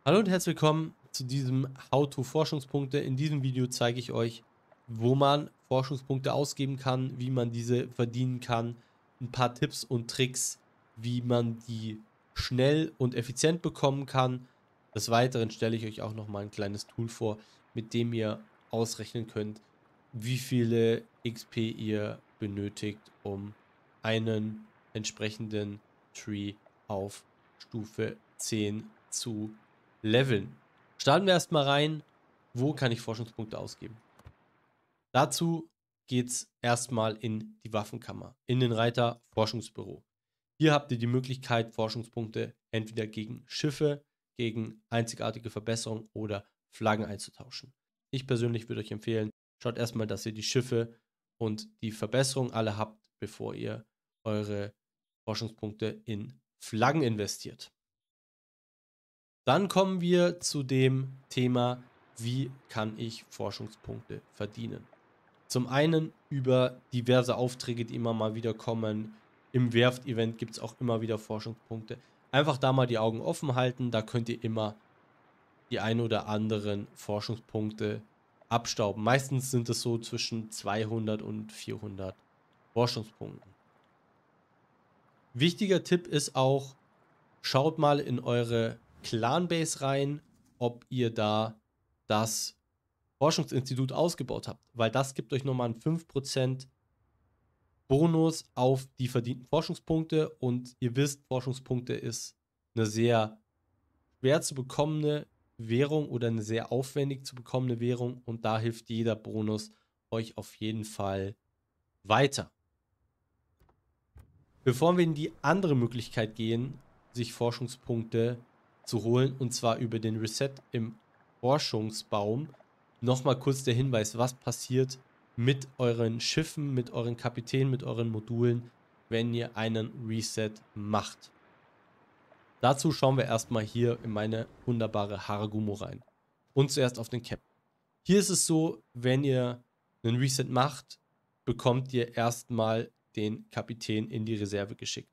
Hallo und herzlich willkommen zu diesem How-to-Forschungspunkte. In diesem Video zeige ich euch, wo man Forschungspunkte ausgeben kann, wie man diese verdienen kann, ein paar Tipps und Tricks, wie man die schnell und effizient bekommen kann. Des Weiteren stelle ich euch auch noch mal ein kleines Tool vor, mit dem ihr ausrechnen könnt, wie viele XP ihr benötigt, um einen entsprechenden Tree auf Stufe 10 zu leveln. Starten wir erstmal rein. Wo kann ich Forschungspunkte ausgeben? Dazu geht es erstmal in die Waffenkammer, in den Reiter Forschungsbüro. Hier habt ihr die Möglichkeit, Forschungspunkte entweder gegen Schiffe, gegen einzigartige Verbesserungen oder Flaggen einzutauschen. Ich persönlich würde euch empfehlen, schaut erstmal, dass ihr die Schiffe und die Verbesserungen alle habt, bevor ihr eure Forschungspunkte in Flaggen investiert. Dann kommen wir zu dem Thema, wie kann ich Forschungspunkte verdienen? Zum einen über diverse Aufträge, die immer mal wieder kommen. Im Werft-Event gibt es auch immer wieder Forschungspunkte. Einfach da mal die Augen offen halten, da könnt ihr immer die ein oder anderen Forschungspunkte abstauben. Meistens sind es so zwischen 200 und 400 Forschungspunkten. Wichtiger Tipp ist auch, schaut mal in eure Clanbase rein, ob ihr da das Forschungsinstitut ausgebaut habt, weil das gibt euch nochmal einen 5% Bonus auf die verdienten Forschungspunkte und ihr wisst, Forschungspunkte ist eine sehr schwer zu bekommene Währung oder eine sehr aufwendig zu bekommene Währung und da hilft jeder Bonus euch auf jeden Fall weiter. Bevor wir in die andere Möglichkeit gehen, sich Forschungspunkte zu holen, und zwar über den Reset im Forschungsbaum, nochmal kurz der Hinweis, was passiert mit euren Schiffen, mit euren Kapitänen, mit euren Modulen, wenn ihr einen Reset macht. Dazu schauen wir erstmal hier in meine wunderbare Haragumo rein. Und zuerst auf den Captain. Hier ist es so, wenn ihr einen Reset macht, bekommt ihr erstmal den Kapitän in die Reserve geschickt.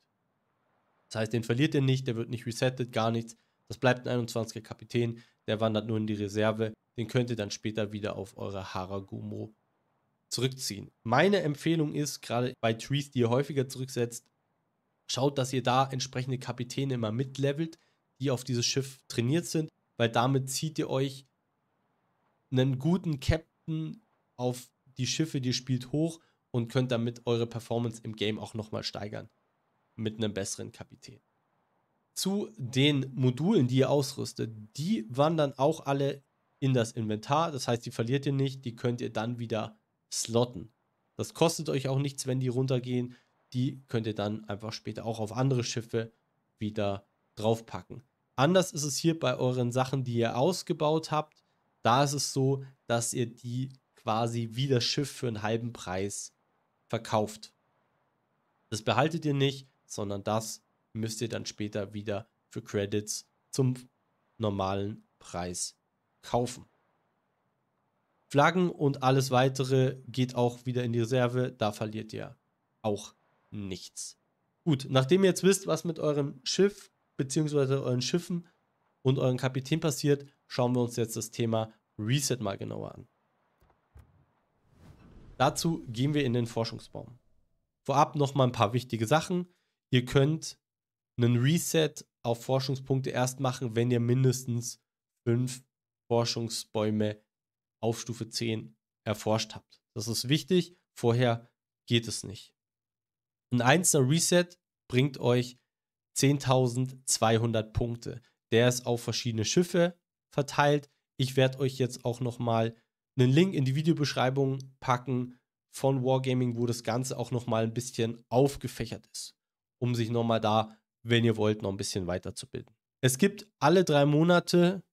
Das heißt, den verliert ihr nicht, der wird nicht resettet, gar nichts. Das bleibt ein 21er Kapitän, der wandert nur in die Reserve. Den könnt ihr dann später wieder auf eure Haragumo zurückziehen. Meine Empfehlung ist, gerade bei Trees, die ihr häufiger zurücksetzt, schaut, dass ihr da entsprechende Kapitäne immer mitlevelt, die auf dieses Schiff trainiert sind, weil damit zieht ihr euch einen guten Captain auf die Schiffe, die ihr spielt, hoch und könnt damit eure Performance im Game auch nochmal steigern. Mit einem besseren Kapitän. Zu den Modulen, die ihr ausrüstet, die wandern auch alle in das Inventar. Das heißt, die verliert ihr nicht, die könnt ihr dann wieder slotten. Das kostet euch auch nichts, wenn die runtergehen. Die könnt ihr dann einfach später auch auf andere Schiffe wieder draufpacken. Anders ist es hier bei euren Sachen, die ihr ausgebaut habt. Da ist es so, dass ihr die quasi wie das Schiff für einen halben Preis verkauft. Das behaltet ihr nicht, sondern das müsst ihr dann später wieder für Credits zum normalen Preis kaufen. Flaggen und alles weitere geht auch wieder in die Reserve, da verliert ihr auch nichts. Gut, nachdem ihr jetzt wisst, was mit eurem Schiff bzw. euren Schiffen und euren Kapitän passiert, schauen wir uns jetzt das Thema Reset mal genauer an. Dazu gehen wir in den Forschungsbaum. Vorab nochmal ein paar wichtige Sachen. Ihr könnt einen Reset auf Forschungspunkte erst machen, wenn ihr mindestens 5 Forschungsbäume auf Stufe 10 erforscht habt. Das ist wichtig, vorher geht es nicht. Ein einzelner Reset bringt euch 10.200 Punkte. Der ist auf verschiedene Schiffe verteilt. Ich werde euch jetzt auch nochmal einen Link in die Videobeschreibung packen von Wargaming, wo das Ganze auch nochmal ein bisschen aufgefächert ist, um sich nochmal da, wenn ihr wollt, noch ein bisschen weiterzubilden. Es gibt alle 3 Monate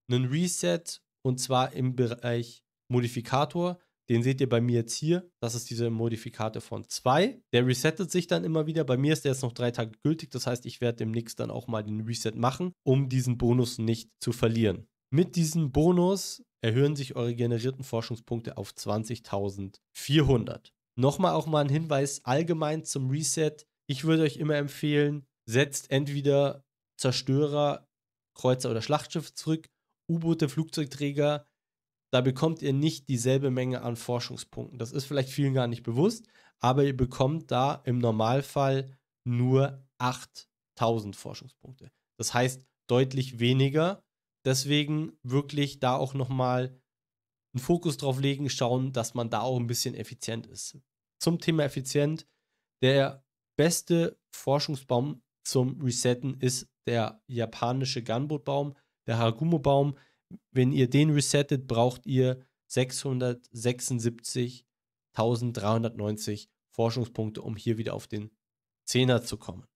einen Reset und zwar im Bereich Modifikator. Den seht ihr bei mir jetzt hier. Das ist dieser Modifikator von 2. Der resettet sich dann immer wieder. Bei mir ist der jetzt noch 3 Tage gültig. Das heißt, ich werde demnächst dann auch mal den Reset machen, um diesen Bonus nicht zu verlieren. Mit diesem Bonus erhöhen sich eure generierten Forschungspunkte auf 20.400. Nochmal auch mal ein Hinweis allgemein zum Reset. Ich würde euch immer empfehlen, setzt entweder Zerstörer Kreuzer oder Schlachtschiffe zurück. U-Boote, Flugzeugträger, da bekommt ihr nicht dieselbe Menge an Forschungspunkten. Das ist vielleicht vielen gar nicht bewusst, aber ihr bekommt da im Normalfall nur 8000 Forschungspunkte. Das heißt deutlich weniger. Deswegen wirklich da auch nochmal einen Fokus drauf legen, schauen, dass man da auch ein bisschen effizient ist. Zum Thema effizient, der beste Forschungsbaum zum Resetten ist der japanische Gunboat-Baum, der Haragumo-Baum. Wenn ihr den resettet, braucht ihr 676.390 Forschungspunkte, um hier wieder auf den 10er zu kommen.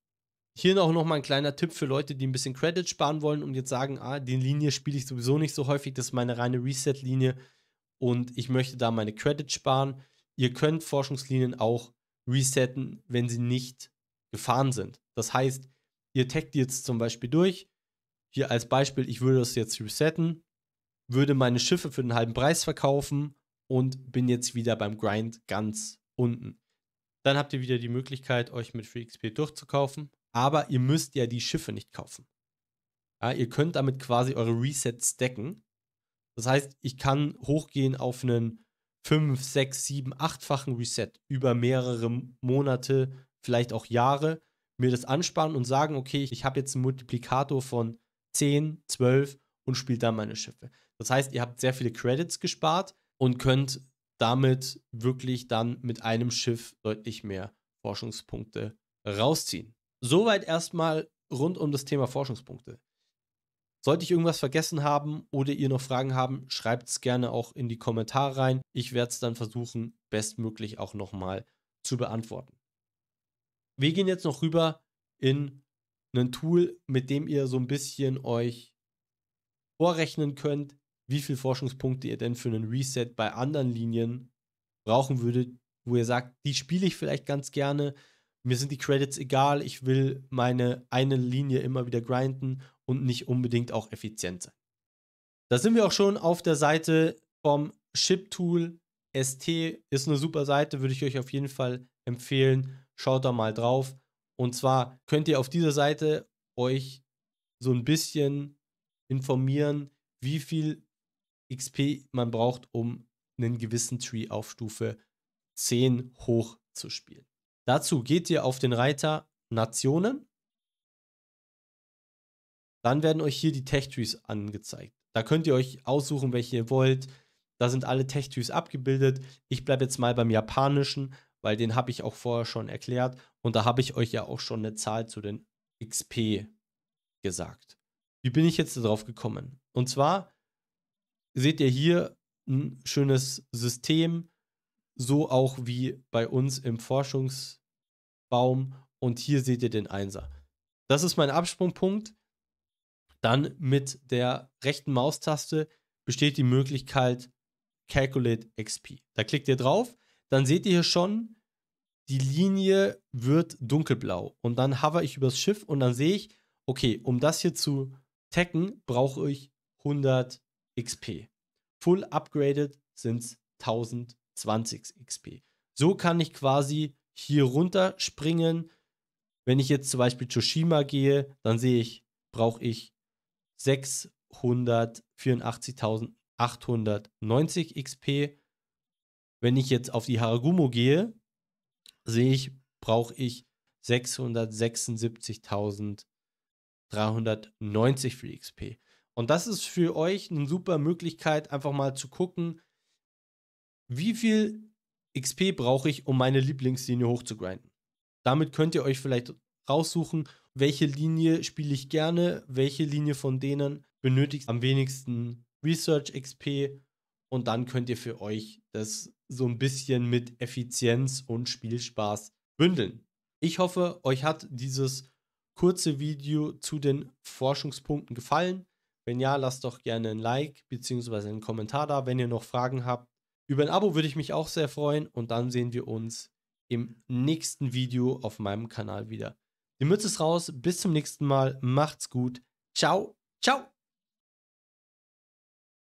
Hier noch mal ein kleiner Tipp für Leute, die ein bisschen Credit sparen wollen und jetzt sagen, die Linie spiele ich sowieso nicht so häufig, das ist meine reine Reset-Linie und ich möchte da meine Credits sparen. Ihr könnt Forschungslinien auch resetten, wenn sie nicht gefahren sind. Das heißt, ihr taggt jetzt zum Beispiel durch. Hier als Beispiel, ich würde das jetzt resetten, würde meine Schiffe für den halben Preis verkaufen und bin jetzt wieder beim Grind ganz unten. Dann habt ihr wieder die Möglichkeit, euch mit Free XP durchzukaufen, aber ihr müsst ja die Schiffe nicht kaufen. Ja, ihr könnt damit quasi eure Resets stacken. Das heißt, ich kann hochgehen auf einen 5, 6, 7, 8-fachen Reset über mehrere Monate, vielleicht auch Jahre, mir das ansparen und sagen, okay, ich habe jetzt einen Multiplikator von 10, 12 und spiele dann meine Schiffe. Das heißt, ihr habt sehr viele Credits gespart und könnt damit wirklich dann mit einem Schiff deutlich mehr Forschungspunkte rausziehen. Soweit erstmal rund um das Thema Forschungspunkte. Sollte ich irgendwas vergessen haben oder ihr noch Fragen haben, schreibt es gerne auch in die Kommentare rein. Ich werde es dann versuchen, bestmöglich auch nochmal zu beantworten. Wir gehen jetzt noch rüber in ein Tool, mit dem ihr so ein bisschen euch vorrechnen könnt, wie viele Forschungspunkte ihr denn für einen Reset bei anderen Linien brauchen würdet, wo ihr sagt, die spiele ich vielleicht ganz gerne, mir sind die Credits egal, ich will meine eine Linie immer wieder grinden und nicht unbedingt auch effizient sein. Da sind wir auch schon auf der Seite vom Ship-Tool. ST ist eine super Seite, würde ich euch auf jeden Fall empfehlen. Schaut da mal drauf. Und zwar könnt ihr auf dieser Seite euch so ein bisschen informieren, wie viel XP man braucht, um einen gewissen Tree auf Stufe 10 hoch zu spielen. Dazu geht ihr auf den Reiter Nationen. Dann werden euch hier die Tech-Trees angezeigt. Da könnt ihr euch aussuchen, welche ihr wollt. Da sind alle Tech-Trees abgebildet. Ich bleibe jetzt mal beim japanischen, weil den habe ich auch vorher schon erklärt. Und da habe ich euch ja auch schon eine Zahl zu den XP gesagt. Wie bin ich jetzt darauf gekommen? Und zwar seht ihr hier ein schönes System, so auch wie bei uns im Forschungsbaum. Und hier seht ihr den Einser. Das ist mein Absprungpunkt. Dann mit der rechten Maustaste besteht die Möglichkeit Calculate XP. Da klickt ihr drauf, dann seht ihr hier schon, die Linie wird dunkelblau. Und dann hover ich übers Schiff und dann sehe ich, okay, um das hier zu taggen, brauche ich 100 XP. Full upgraded sind es 1020 XP. So kann ich quasi hier runter springen. Wenn ich jetzt zum Beispiel Tsushima gehe, dann sehe ich, brauche ich 684.890 XP. Wenn ich jetzt auf die Haragumo gehe, sehe ich, brauche ich 676.390 für XP. Und das ist für euch eine super Möglichkeit, einfach mal zu gucken, wie viel XP brauche ich, um meine Lieblingslinie hochzugrinden. Damit könnt ihr euch vielleicht raussuchen, welche Linie spiele ich gerne, welche Linie von denen benötigt am wenigsten Research XP und dann könnt ihr für euch das so ein bisschen mit Effizienz und Spielspaß bündeln. Ich hoffe, euch hat dieses kurze Video zu den Forschungspunkten gefallen. Wenn ja, lasst doch gerne ein Like bzw. einen Kommentar da, wenn ihr noch Fragen habt. Über ein Abo würde ich mich auch sehr freuen und dann sehen wir uns im nächsten Video auf meinem Kanal wieder. Die Mütze ist raus, bis zum nächsten Mal, macht's gut, ciao, ciao!